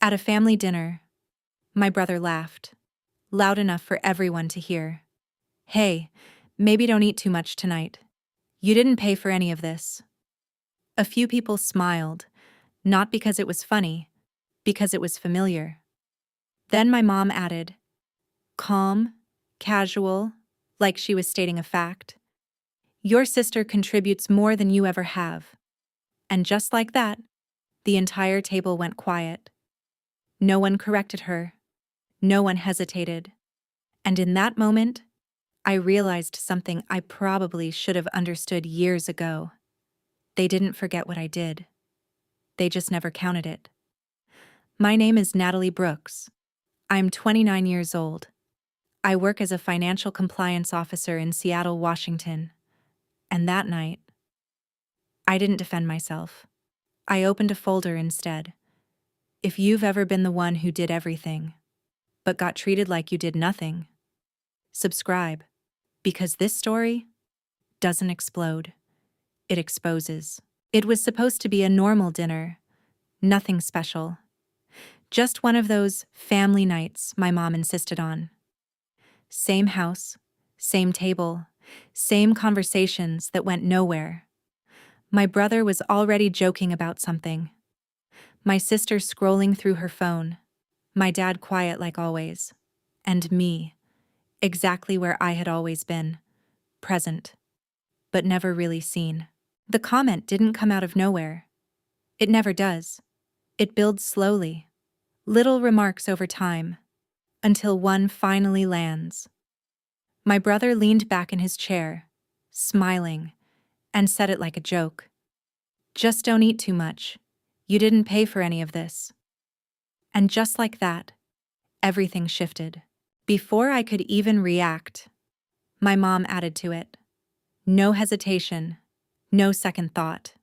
At a family dinner, my brother laughed, loud enough for everyone to hear. Hey, maybe don't eat too much tonight. You didn't pay for any of this. A few people smiled, not because it was funny, because it was familiar. Then my mom added, calm, casual, like she was stating a fact. Your sister contributes more than you ever have. And just like that, the entire table went quiet. No one corrected her. No one hesitated. And in that moment, I realized something I probably should have understood years ago. They didn't forget what I did. They just never counted it. My name is Natalie Brooks. I'm 29 years old. I work as a financial compliance officer in Seattle, Washington. And that night, I didn't defend myself. I opened a folder instead. If you've ever been the one who did everything, but got treated like you did nothing, subscribe, because this story doesn't explode. It exposes. It was supposed to be a normal dinner, nothing special. Just one of those family nights my mom insisted on. Same house, same table, same conversations that went nowhere. My brother was already joking about something. My sister scrolling through her phone. My dad quiet like always. And me, exactly where I had always been, present, but never really seen. The comment didn't come out of nowhere. It never does. It builds slowly, little remarks over time, until one finally lands. My brother leaned back in his chair, smiling, and said it like a joke. Just don't eat too much. You didn't pay for any of this. And just like that, everything shifted. Before I could even react, my mom added to it. No hesitation, no second thought.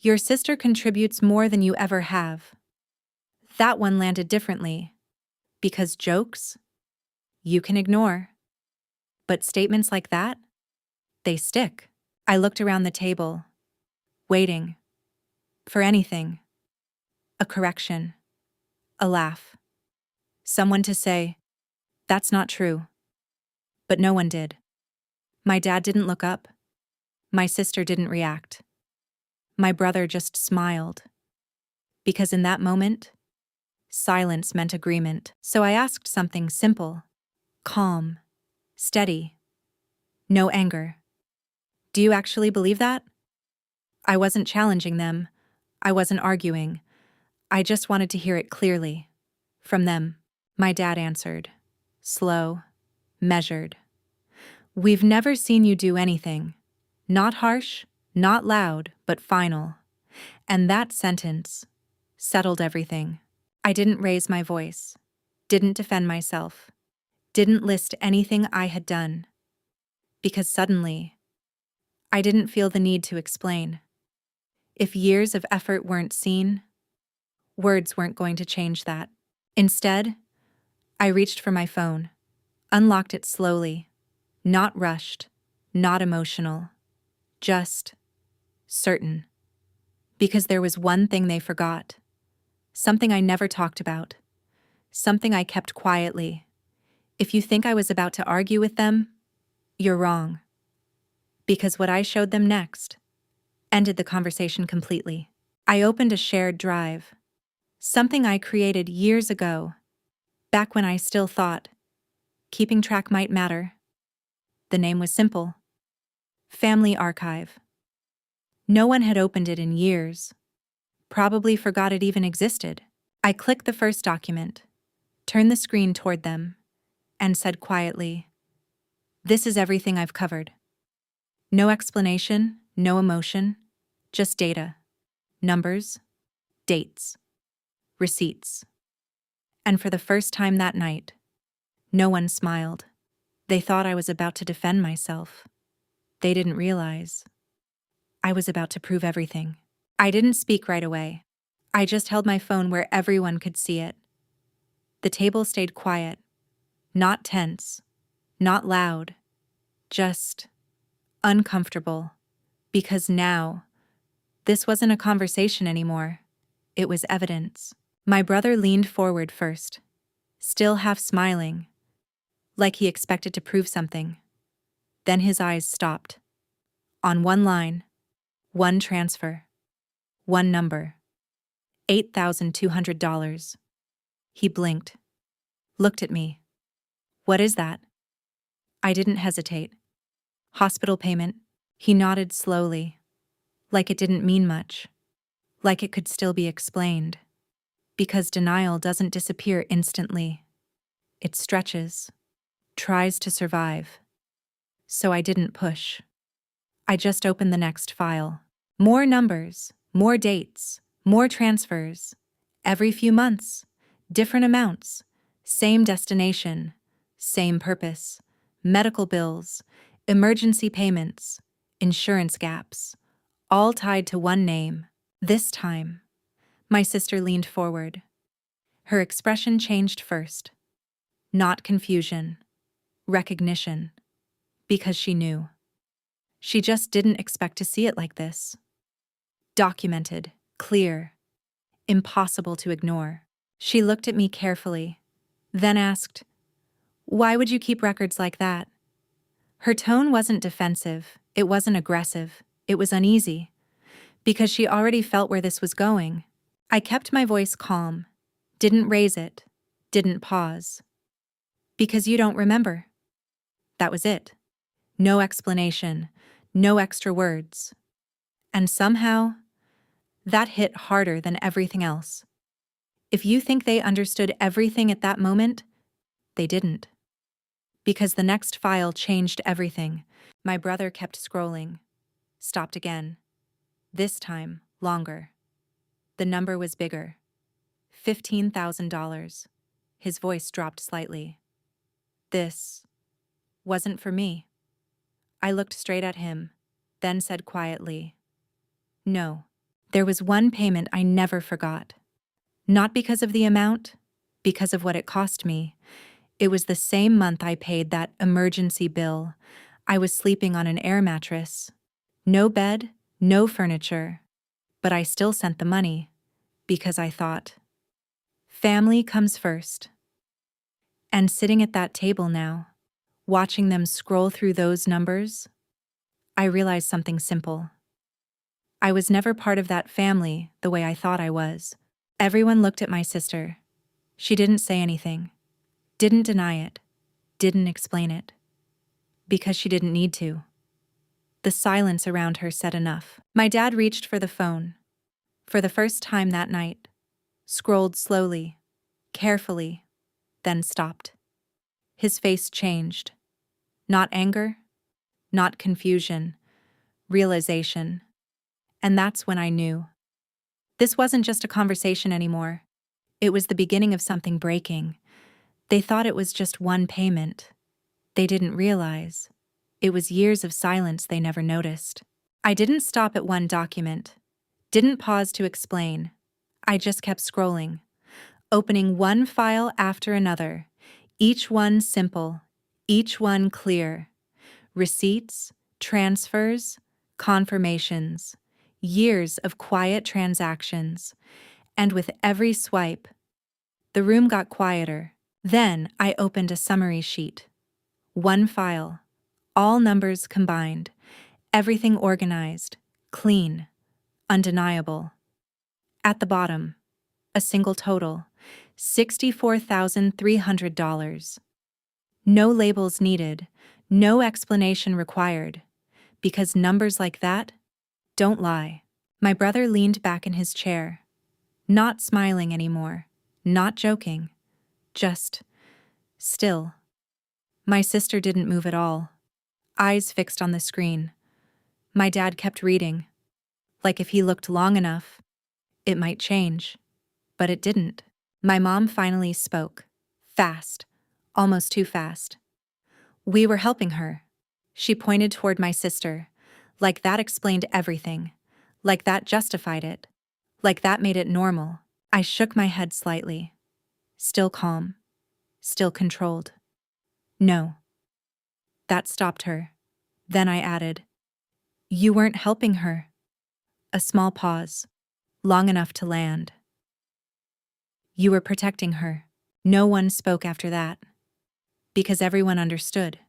Your sister contributes more than you ever have. That one landed differently, because jokes, you can ignore. But statements like that, they stick. I looked around the table, waiting for anything. A correction, a laugh. Someone to say, that's not true. But no one did. My dad didn't look up. My sister didn't react. My brother just smiled. Because in that moment, silence meant agreement. So I asked something simple, calm, steady, no anger. Do you actually believe that? I wasn't challenging them. I wasn't arguing. I just wanted to hear it clearly. From them. My dad answered. Slow, measured. We've never seen you do anything. Not harsh, not loud, but final. And that sentence settled everything. I didn't raise my voice, didn't defend myself, didn't list anything I had done. Because suddenly, I didn't feel the need to explain. If years of effort weren't seen, words weren't going to change that. Instead, I reached for my phone, unlocked it slowly, not rushed, not emotional, just certain. Because there was one thing they forgot, something I never talked about, something I kept quietly. If you think I was about to argue with them, you're wrong. Because what I showed them next ended the conversation completely. I opened a shared drive, something I created years ago, back when I still thought keeping track might matter. The name was simple. Family Archive. No one had opened it in years. Probably forgot it even existed. I clicked the first document, turned the screen toward them, and said quietly, "This is everything I've covered." No explanation, no emotion, just data, numbers, dates, receipts. And for the first time that night, no one smiled. They thought I was about to defend myself. They didn't realize I was about to prove everything. I didn't speak right away. I just held my phone where everyone could see it. The table stayed quiet, not tense, not loud, just uncomfortable. Because now, this wasn't a conversation anymore. It was evidence. My brother leaned forward first, still half smiling, like he expected to prove something. Then his eyes stopped. On one line, one transfer, one number. $8,200. He blinked, looked at me. What is that? I didn't hesitate. Hospital payment. He nodded slowly, like it didn't mean much, like it could still be explained. Because denial doesn't disappear instantly. It stretches, tries to survive. So I didn't push. I just opened the next file. More numbers, more dates, more transfers. Every few months, different amounts, same destination, same purpose. Medical bills, emergency payments, insurance gaps, all tied to one name. This time, my sister leaned forward. Her expression changed first. Not confusion, recognition, because she knew. She just didn't expect to see it like this. Documented, clear, impossible to ignore. She looked at me carefully, then asked, "Why would you keep records like that?" Her tone wasn't defensive, it wasn't aggressive, it was uneasy, because she already felt where this was going. I kept my voice calm, didn't raise it, didn't pause. Because you don't remember. That was it. No explanation, no extra words. And somehow, that hit harder than everything else. If you think they understood everything at that moment, they didn't. Because the next file changed everything. My brother kept scrolling, stopped again. This time, longer. The number was bigger. $15,000. His voice dropped slightly. This wasn't for me. I looked straight at him, then said quietly, "No." There was one payment I never forgot. Not because of the amount, because of what it cost me. It was the same month I paid that emergency bill. I was sleeping on an air mattress. No bed, no furniture. But I still sent the money, because I thought, family comes first. And sitting at that table now, watching them scroll through those numbers, I realized something simple. I was never part of that family the way I thought I was. Everyone looked at my sister. She didn't say anything, didn't deny it, didn't explain it. Because she didn't need to. The silence around her said enough. My dad reached for the phone. For the first time that night, scrolled slowly, carefully, then stopped. His face changed. Not anger, not confusion, realization. And that's when I knew. This wasn't just a conversation anymore. It was the beginning of something breaking. They thought it was just one payment. They didn't realize. It was years of silence they never noticed. I didn't stop at one document. Didn't pause to explain. I just kept scrolling, opening one file after another, each one simple, each one clear. Receipts, transfers, confirmations, years of quiet transactions. And with every swipe, the room got quieter. Then I opened a summary sheet. One file, all numbers combined, everything organized, clean, undeniable. At the bottom, a single total, $64,300. No labels needed, no explanation required, because numbers like that don't lie. My brother leaned back in his chair, not smiling anymore, not joking, just still. My sister didn't move at all, eyes fixed on the screen. My dad kept reading, like if he looked long enough, it might change. But it didn't. My mom finally spoke, fast, almost too fast. We were helping her. She pointed toward my sister, like that explained everything, like that justified it, like that made it normal. I shook my head slightly, still calm, still controlled. No. That stopped her. Then I added, "You weren't helping her." A small pause, long enough to land. You were protecting her. No one spoke after that. Because everyone understood.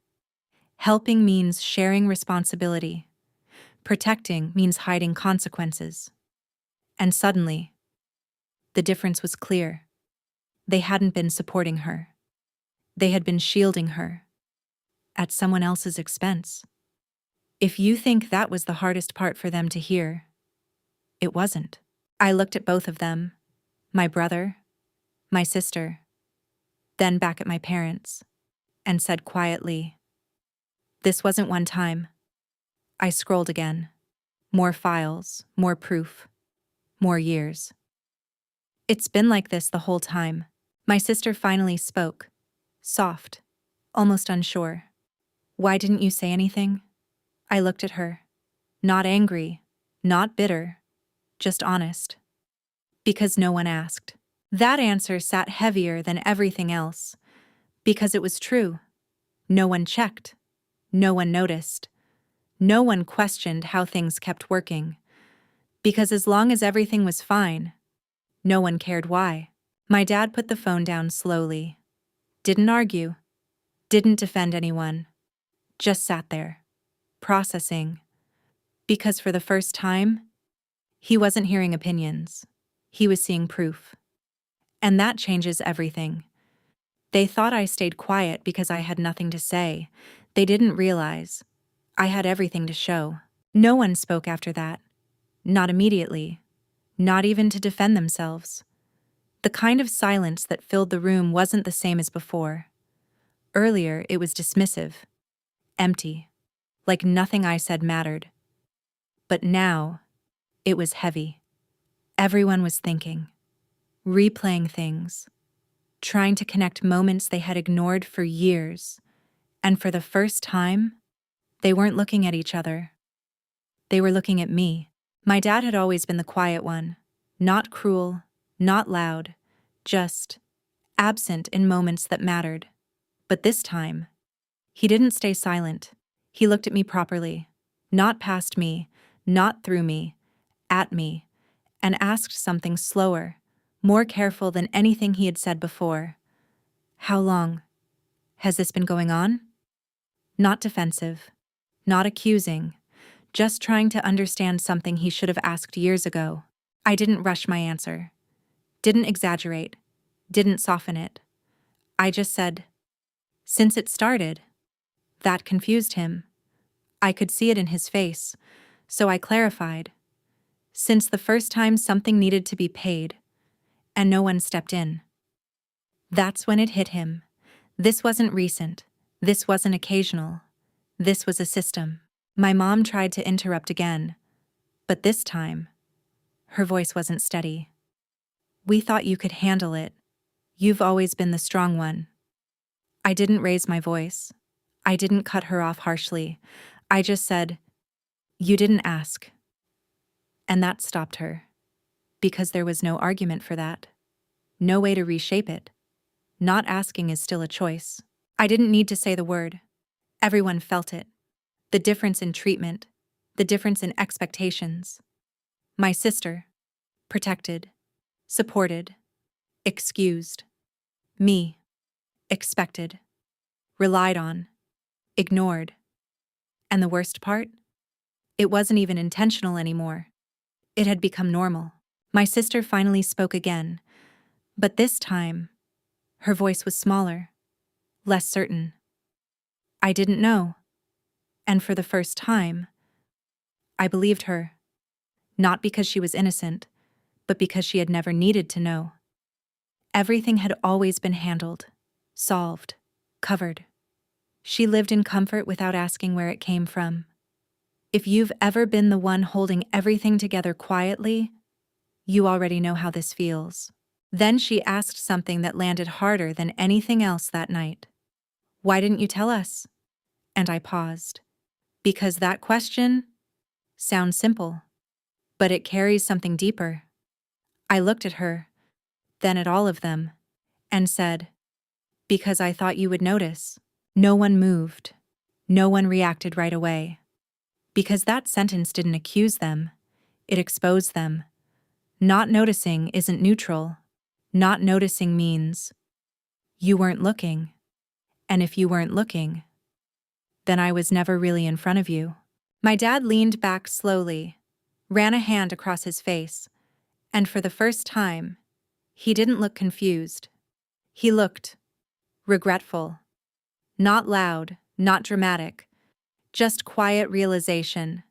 Helping means sharing responsibility. Protecting means hiding consequences. And suddenly, the difference was clear. They hadn't been supporting her. They had been shielding her. At someone else's expense. If you think that was the hardest part for them to hear, it wasn't. I looked at both of them, my brother, my sister, then back at my parents, and said quietly, "This wasn't one time." I scrolled again. More files, more proof, more years. It's been like this the whole time. My sister finally spoke, soft, almost unsure. "Why didn't you say anything?" I looked at her. Not angry, not bitter, just honest. Because no one asked. That answer sat heavier than everything else. Because it was true. No one checked. No one noticed. No one questioned how things kept working. Because as long as everything was fine, no one cared why. My dad put the phone down slowly. Didn't argue. Didn't defend anyone. Just sat there, processing. Because for the first time, he wasn't hearing opinions. He was seeing proof. And that changes everything. They thought I stayed quiet because I had nothing to say. They didn't realize I had everything to show. No one spoke after that. Not immediately. Not even to defend themselves. The kind of silence that filled the room wasn't the same as before. Earlier, it was dismissive. Empty. Like nothing I said mattered. But now, it was heavy. Everyone was thinking. Replaying things. Trying to connect moments they had ignored for years. And for the first time, they weren't looking at each other. They were looking at me. My dad had always been the quiet one. Not cruel, not loud, just absent in moments that mattered. But this time, he didn't stay silent. He looked at me properly. Not past me, not through me, at me, and asked something slower, more careful than anything he had said before. "How long has this been going on?" Not defensive, not accusing, just trying to understand something he should have asked years ago. I didn't rush my answer, didn't exaggerate, didn't soften it. I just said, "Since it started." That confused him. I could see it in his face, so I clarified. "Since the first time something needed to be paid, and no one stepped in." That's when it hit him. This wasn't recent. This wasn't occasional. This was a system. My mom tried to interrupt again, but this time, her voice wasn't steady. "We thought you could handle it. You've always been the strong one." I didn't raise my voice. I didn't cut her off harshly. I just said, "You didn't ask." And that stopped her. Because there was no argument for that. No way to reshape it. Not asking is still a choice. I didn't need to say the word. Everyone felt it. The difference in treatment. The difference in expectations. My sister. Protected. Supported. Excused. Me. Expected. Relied on. Ignored. And the worst part? It wasn't even intentional anymore. It had become normal. My sister finally spoke again, but this time, her voice was smaller, less certain. I didn't know. And for the first time, I believed her. Not because she was innocent, but because she had never needed to know. Everything had always been handled, solved, covered. She lived in comfort without asking where it came from. If you've ever been the one holding everything together quietly, you already know how this feels. Then she asked something that landed harder than anything else that night. "Why didn't you tell us?" And I paused. Because that question sounds simple, but it carries something deeper. I looked at her, then at all of them, and said, "Because I thought you would notice." No one moved. No one reacted right away. Because that sentence didn't accuse them, it exposed them. Not noticing isn't neutral. Not noticing means you weren't looking, and if you weren't looking, then I was never really in front of you. My dad leaned back slowly, ran a hand across his face, and for the first time, he didn't look confused. He looked regretful. Not loud, not dramatic, just quiet realization,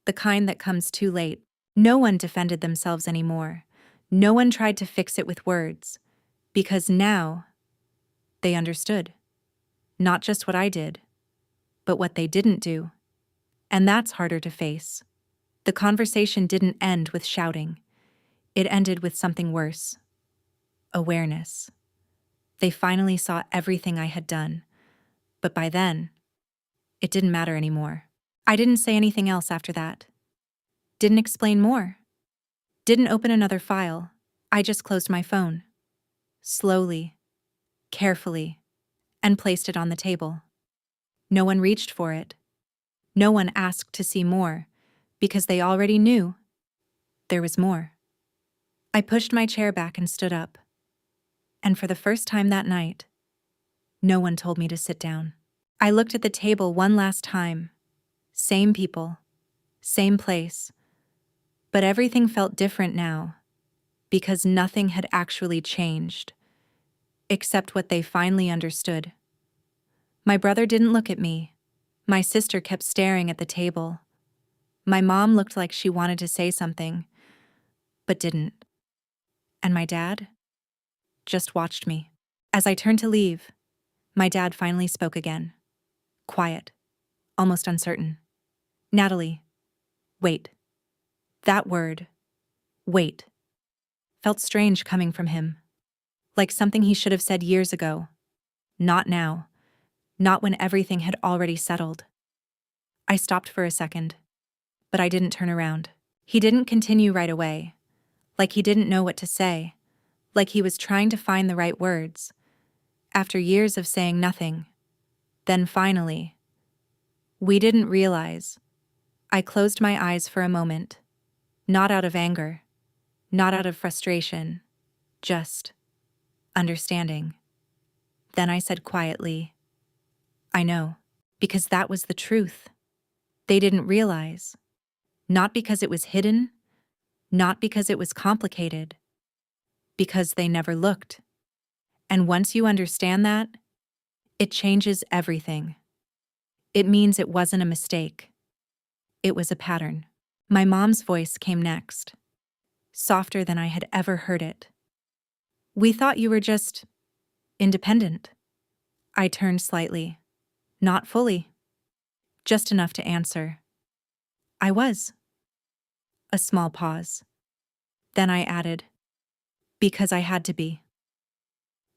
the kind that comes too late. No one defended themselves anymore. No one tried to fix it with words, because now they understood. Not just what I did, but what they didn't do. And that's harder to face. The conversation didn't end with shouting. It ended with something worse. Awareness. They finally saw everything I had done. But by then, it didn't matter anymore. I didn't say anything else after that. Didn't explain more. Didn't open another file. I just closed my phone. Slowly, carefully, and placed it on the table. No one reached for it. No one asked to see more, because they already knew there was more. I pushed my chair back and stood up. And for the first time that night, no one told me to sit down. I looked at the table one last time. Same people, same place. But everything felt different now, because nothing had actually changed, except what they finally understood. My brother didn't look at me. My sister kept staring at the table. My mom looked like she wanted to say something, but didn't. And my dad just watched me. As I turned to leave, my dad finally spoke again. Quiet, almost uncertain. Natalie, wait. That word, wait, felt strange coming from him. Like something he should have said years ago. Not now. Not when everything had already settled. I stopped for a second, but I didn't turn around. He didn't continue right away. Like he didn't know what to say. Like he was trying to find the right words. After years of saying nothing. Then finally, we didn't realize. I closed my eyes for a moment. Not out of anger. Not out of frustration. Just understanding. Then I said quietly, I know, because that was the truth. They didn't realize. Not because it was hidden, not because it was complicated, because they never looked. And once you understand that, it changes everything. It means it wasn't a mistake. It was a pattern. My mom's voice came next, softer than I had ever heard it. We thought you were just independent. I turned slightly. Not fully. Just enough to answer. I was. A small pause. Then I added, because I had to be.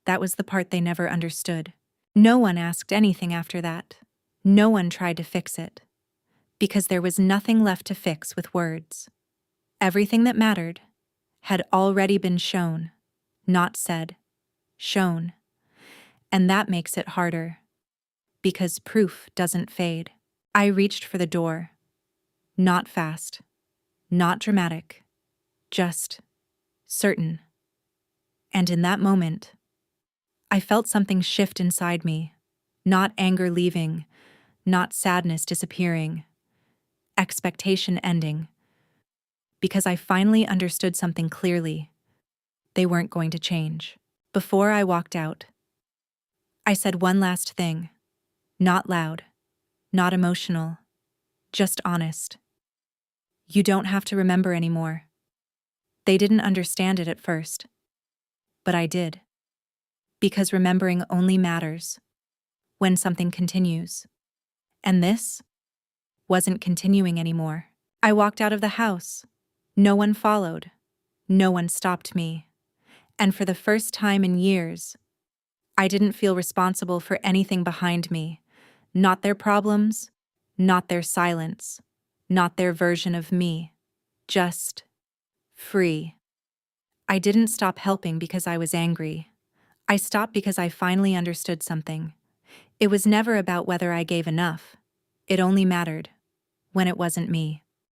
That was the part they never understood. No one asked anything after that. No one tried to fix it. Because there was nothing left to fix with words. Everything that mattered had already been shown, not said, shown. And that makes it harder. Because proof doesn't fade. I reached for the door. Not fast. Not dramatic. Just certain. And in that moment, I felt something shift inside me. Not anger leaving. Not sadness disappearing. Expectation ending. Because I finally understood something clearly. They weren't going to change. Before I walked out, I said one last thing. Not loud. Not emotional. Just honest. You don't have to remember anymore. They didn't understand it at first. But I did. Because remembering only matters when something continues. And this wasn't continuing anymore. I walked out of the house. No one followed. No one stopped me. And for the first time in years, I didn't feel responsible for anything behind me. Not their problems, not their silence, not their version of me. Just free. I didn't stop helping because I was angry. I stopped because I finally understood something. It was never about whether I gave enough. It only mattered when it wasn't me.